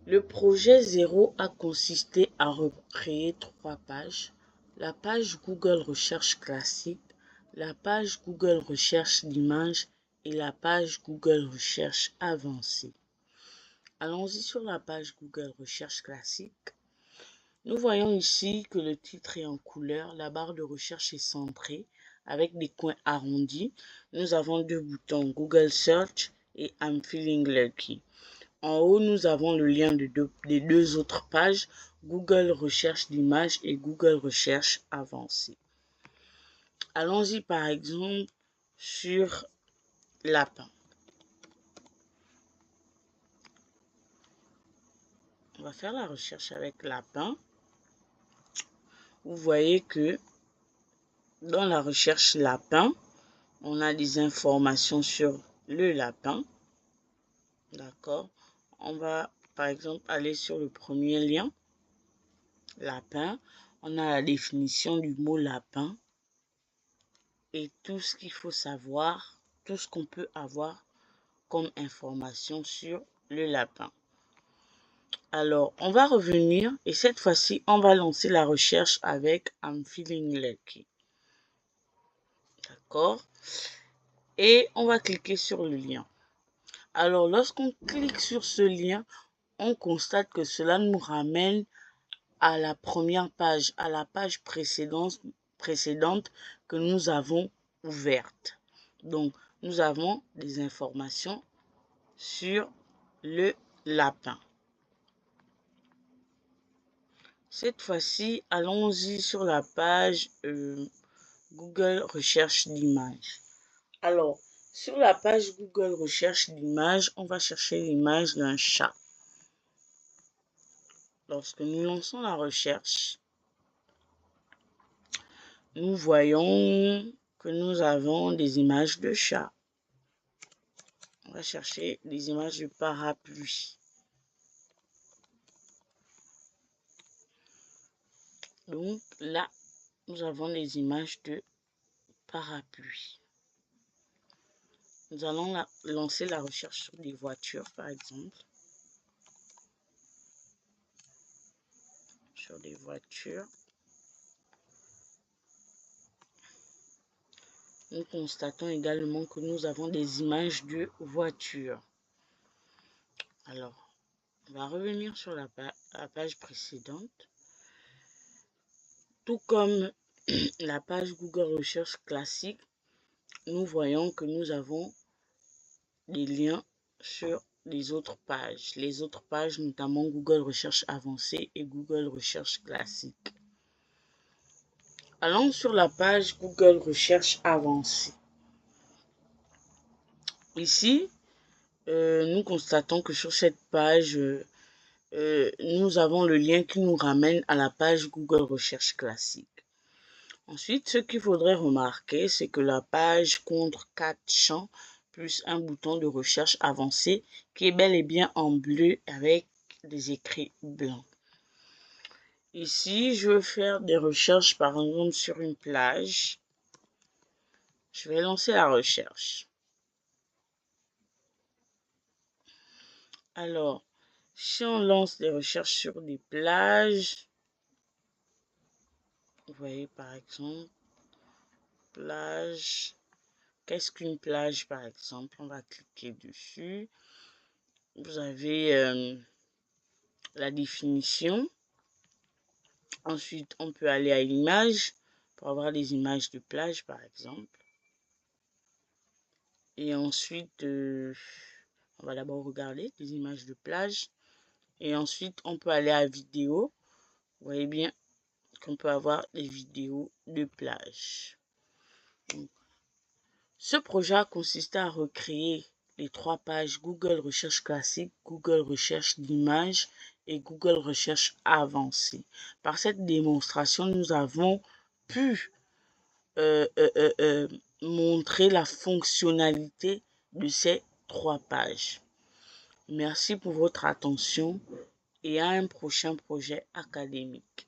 Le projet 0 a consisté à recréer 3 pages. La page Google Recherche classique, la page Google Recherche d'images et la page Google Recherche avancée. Allons-y sur la page Google Recherche classique. Nous voyons ici que le titre est en couleur, la barre de recherche est centrée avec des coins arrondis. Nous avons 2 boutons, Google Search et I'm Feeling Lucky. En haut, nous avons le lien des deux autres pages, Google Recherche d'images et Google Recherche avancée. Allons-y par exemple sur lapin. On va faire la recherche avec lapin. Vous voyez que dans la recherche lapin, on a des informations sur le lapin. D'accord. On va par exemple aller sur le premier lien, lapin. On a la définition du mot lapin et tout ce qu'il faut savoir, tout ce qu'on peut avoir comme information sur le lapin. Alors, on va revenir et cette fois-ci, on va lancer la recherche avec I'm Feeling Lucky. D'accord. Et on va cliquer sur le lien. Alors, lorsqu'on clique sur ce lien, on constate que cela nous ramène à la première page, à la page précédente que nous avons ouverte. Donc, nous avons des informations sur le lapin. Cette fois-ci, allons-y sur la page Google Recherche d'images. Alors, sur la page Google Recherche d'images, on va chercher l'image d'un chat. Lorsque nous lançons la recherche, nous voyons que nous avons des images de chats. On va chercher des images de parapluie. Donc là, nous avons des images de parapluie. Nous allons lancer la recherche sur des voitures, par exemple. Sur des voitures. Nous constatons également que nous avons des images de voitures. Alors, on va revenir sur la page précédente. Tout comme la page Google Recherche classique, nous voyons que nous avons des liens sur les autres pages. Les autres pages, notamment Google Recherche avancée et Google Recherche classique. Allons sur la page Google Recherche avancée. Ici, nous constatons que sur cette page, nous avons le lien qui nous ramène à la page Google Recherche classique. Ensuite, ce qu'il faudrait remarquer, c'est que la page compte 4 champs plus un bouton de recherche avancée qui est bel et bien en bleu avec des écrits blancs. Ici, je veux faire des recherches par exemple sur une plage. Je vais lancer la recherche. Alors, si on lance des recherches sur des plages, vous voyez par exemple, plage. Qu'est-ce qu'une plage par exemple? On va cliquer dessus. Vous avez la définition. Ensuite, on peut aller à l'image pour avoir des images de plage par exemple. Et ensuite, on va d'abord regarder des images de plage. Et ensuite, on peut aller à vidéo. Vous voyez bien qu'on peut avoir des vidéos de plage. Donc, ce projet a consisté à recréer les 3 pages Google Recherche classique, Google Recherche d'images et Google Recherche avancée. Par cette démonstration, nous avons pu montrer la fonctionnalité de ces 3 pages. Merci pour votre attention et à un prochain projet académique.